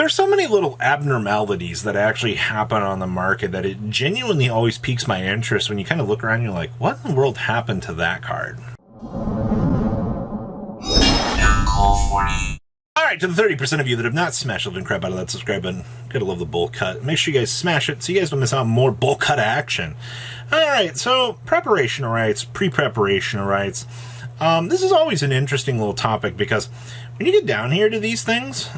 there's so many little abnormalities that actually happen on the market that it genuinely always piques my interest when you kind of look around and you're like, what in the world happened to that card? Alright, to the 30% of you that have not smashed the living crap out of that subscribe button, gotta love the bowl cut. Make sure you guys smash it so you guys don't miss out on more bowl cut action. Alright, so preparation rights, pre-preparation rights. This is always an interesting little topic because when you get down here to these things,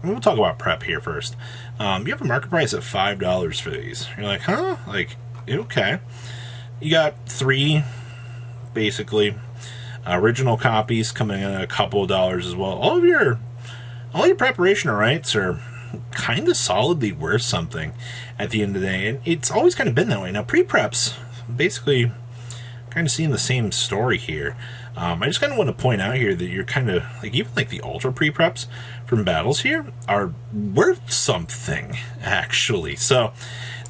we'll talk about prep here first. You have a market price of $5 for these. You're like, huh? Like, okay. You got 3, basically, original copies coming in at a couple of dollars as well. All your preparation rights are kind of solidly worth something at the end of the day, and it's always kind of been that way. Now, pre-preps, basically, kind of seeing the same story here. I just kind of want to point out here that you're kind of, like, even like the ultra pre-preps from battles here are worth something, actually. So,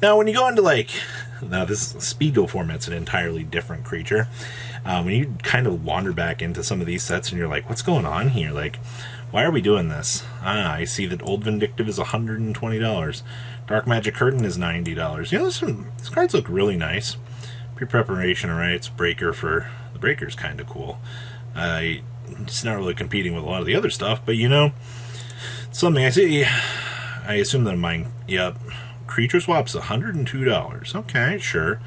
now when you go into, like, now this speed duel format's an entirely different creature. When you kind of wander back into some of these sets and you're like, what's going on here? Like, why are we doing this? I see that Old Vindictive is $120. Dark Magic Curtain is $90. You know, these cards look really nice. Pre-preparation rights, Breaker for... The Breaker's kind of cool. It's not really competing with a lot of the other stuff, but you know, something I see. I assume that mine... Yep. Creature Swap's $102. Okay, sure.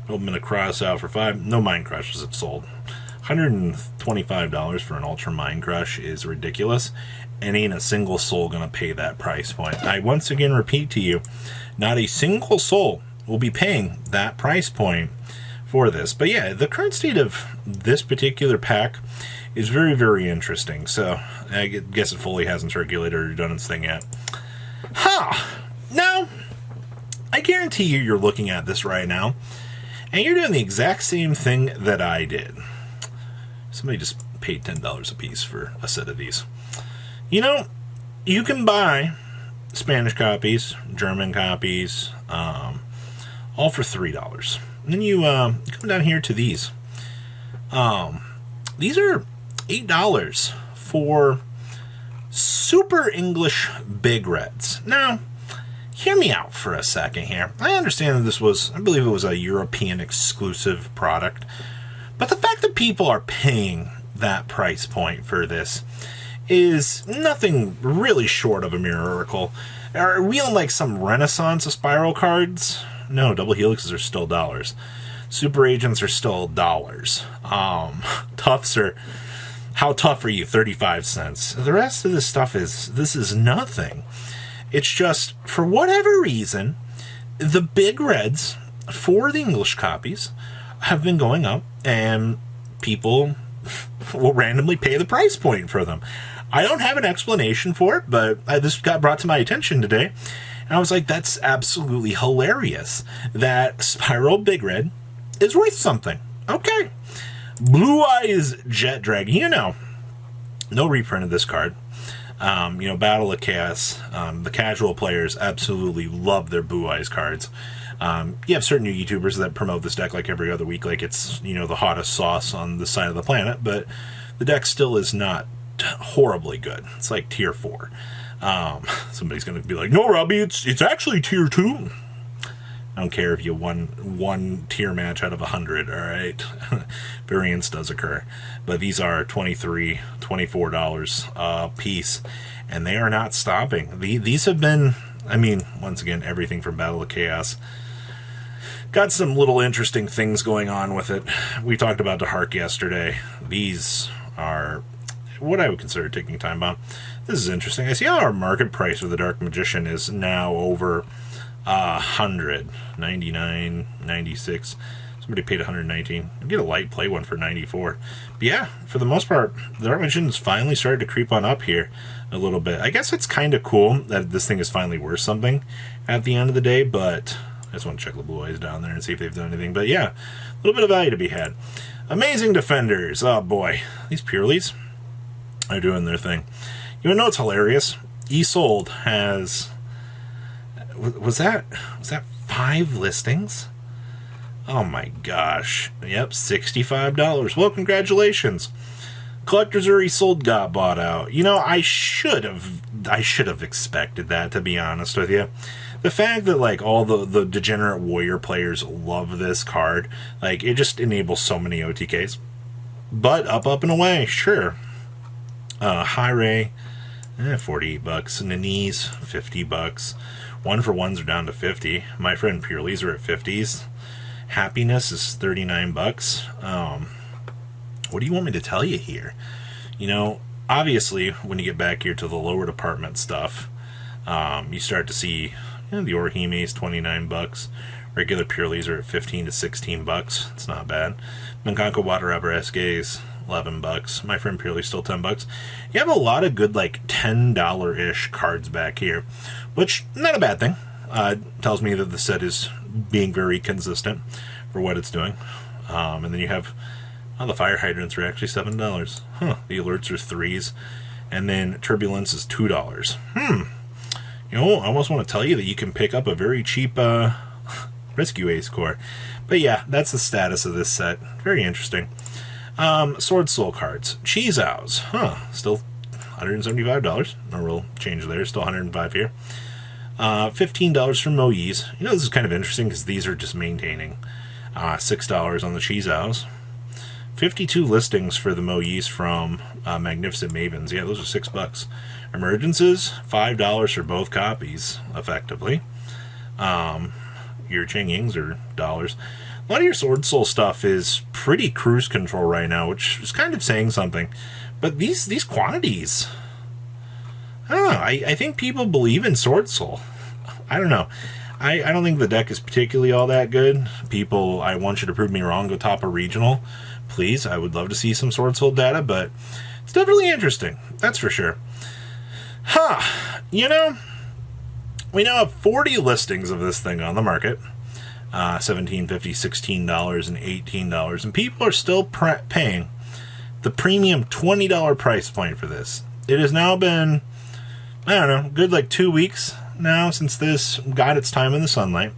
I'm going to cross out for 5. No Mind Crushes have sold. $125 for an Ultra Mind Crush is ridiculous, and ain't a single soul going to pay that price point. I once again repeat to you, not a single soul will be paying that price point for this. But yeah, the current state of this particular pack is very, very interesting. So I guess it fully hasn't circulated or done its thing yet. Now, I guarantee you're looking at this right now, and you're doing the exact same thing that I did. Somebody just paid $10 a piece for a set of these. You know, you can buy Spanish copies, German copies, all for $3. And then you come down here to these. These are $8 for Super English Big Reds. Now, hear me out for a second here. I understand that this was, I believe it was a European exclusive product. But the fact that people are paying that price point for this is nothing really short of a miracle. Are we on like some renaissance of spiral cards? No, double helixes are still dollars. Super agents are still dollars. Toughs are, how tough are you? 35 cents. The rest of this stuff this is nothing. It's just, for whatever reason, the big reds for the English copies have been going up, and people will randomly pay the price point for them. I don't have an explanation for it, but this got brought to my attention today, and I was like, that's absolutely hilarious that Spiral Big Red is worth something. Okay. Blue Eyes Jet Dragon. You know, no reprint of this card. You know, Battle of Chaos, the casual players absolutely love their Blue Eyes cards. You have certain new YouTubers that promote this deck like every other week, like it's, you know, the hottest sauce on this side of the planet, but the deck still is not horribly good. It's like tier 4. Somebody's going to be like, no, Robbie, it's actually tier 2. I don't care if you won one tier match out of 100, all right? Variance does occur. But these are $23, $24 a piece, and they are not stopping. These have been, I mean, once again, everything from Battle of Chaos. Got some little interesting things going on with it. We talked about the Hark yesterday. These are what I would consider a ticking time bomb. This is interesting. I see how our market price for the Dark Magician is now over 100, 99, 96. Somebody paid 119. You get a light play one for 94. But yeah, for the most part, the Dark Magician's finally started to creep on up here a little bit. I guess it's kind of cool that this thing is finally worth something at the end of the day, but I just want to check the Blue Eyes down there and see if they've done anything. But yeah, a little bit of value to be had. Amazing Defenders. Oh boy, these Pureleys are doing their thing. You know what's hilarious? Esold has, was that 5 listings? Oh my gosh. Yep, $65. Well, congratulations. Collectors already sold got bought out. You know, I should have expected that, to be honest with you. The fact that, like, all the degenerate warrior players love this card, like, it just enables so many OTKs. But up and away, sure. High Ray, $48. Nanese, $50. 1-for-1s are down to 50. My friend Purely's are at 50s. Happiness is $39. What do you want me to tell you here? You know, obviously, when you get back here to the lower department stuff, you start to see, you know, the Orihime's $29. Regular Purely's are at $15 to $16. It's not bad. Mankanko Water Rubber SK's $11. My friend Purely's still $10. You have a lot of good, like, $10-ish cards back here, which, not a bad thing. Tells me that the set is being very consistent for what it's doing. And then you have, oh, the fire hydrants are actually $7. Huh. The alerts are 3s. And then turbulence is $2. You know, I almost want to tell you that you can pick up a very cheap Rescue Ace core. But yeah, that's the status of this set. Very interesting. Sword Soul cards. Cheese Owls. Still $175. No real change there. Still $105 here. $15 for Moe's. You know, this is kind of interesting because these are just maintaining. $6 on the Cheese Owls. 52 listings for the Moe's from Magnificent Mavens. Yeah, those are $6. Emergences, $5 for both copies, effectively. Your Ching-Yings are dollars. A lot of your Sword Soul stuff is pretty cruise control right now, which is kind of saying something. But these quantities, I don't know. I think people believe in Sword Soul. I don't know. I don't think the deck is particularly all that good. People, I want you to prove me wrong. Go top a regional. Please, I would love to see some Sword Soul data, but it's definitely interesting. That's for sure. You know, we now have 40 listings of this thing on the market. $17.50, $16, and $18. And people are still paying the premium $20 price point for this. It has now been, I don't know, good like 2 weeks now since this got its time in the sunlight.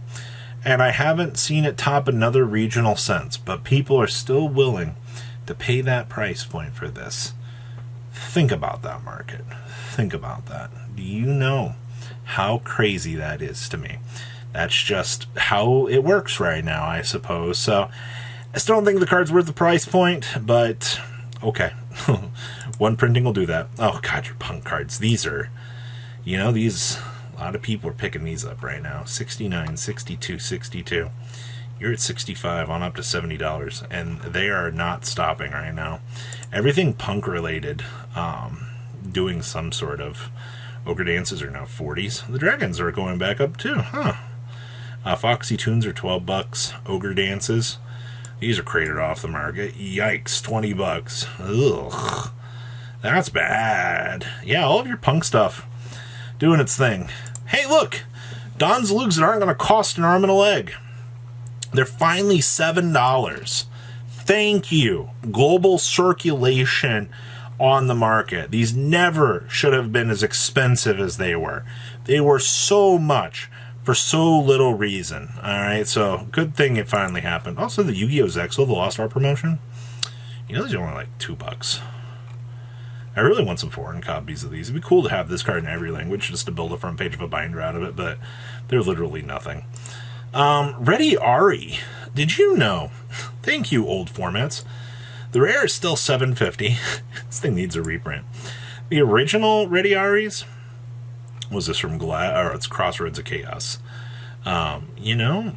And I haven't seen it top another regional since. But people are still willing to pay that price point for this. Think about that, market. Think about that. Do you know how crazy that is to me? That's just how it works right now, I suppose. So, I still don't think the card's worth the price point, but okay. One printing will do that. Oh, God, your punk cards. These are, you know, these, a lot of people are picking these up right now. 69, 62, 62. You're at 65 on up to $70, and they are not stopping right now. Everything punk related, doing some sort of Ogre Dances are now 40s. The Dragons are going back up too, Foxy Tunes are $12. Ogre Dances, these are cratered off the market. Yikes, $20. Ugh, that's bad. Yeah, all of your punk stuff doing its thing. Hey, look, Don's Lugs that aren't going to cost an arm and a leg. They're finally $7. Thank you. Global circulation on the market. These never should have been as expensive as they were. They were so much for so little reason. Alright, so good thing it finally happened. Also, the Yu-Gi-Oh! Zexal, the Lost Art promotion, you know, these are only like $2. I really want some foreign copies of these. It'd be cool to have this card in every language just to build a front page of a binder out of it, but they're literally nothing. Ready Ari. Did you know? Thank you, old formats. The rare is still $7.50. This thing needs a reprint. The original Ready Aries was this from it's Crossroads of Chaos. You know,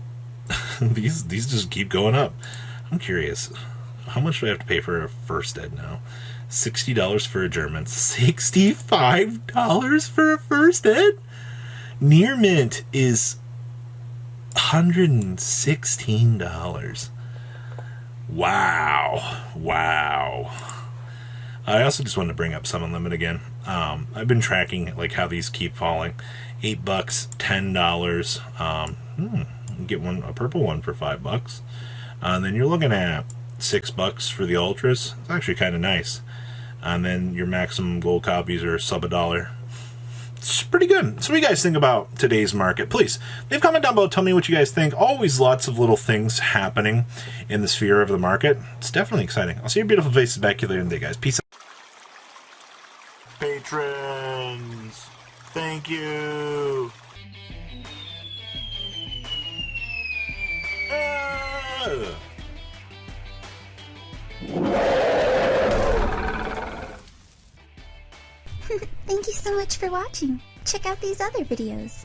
these just keep going up. I'm curious. How much do I have to pay for a first ed now? $60 for a German. $65 for a first ed? Near mint is $116. Wow. I also just wanted to bring up Some Unlimited again. I've been tracking like how these keep falling. $8, $10. You get a purple one for $5. And then you're looking at $6 for the ultras. It's actually kind of nice. And then your maximum gold copies are sub $1. It's pretty good. So what do you guys think about today's market? Please leave a comment down below. Tell me what you guys think. Always lots of little things happening in the sphere of the market. It's definitely exciting. I'll see your beautiful faces back here later in the day, guys. Peace out. Patrons, thank you. Thank you so much for watching. Check out these other videos.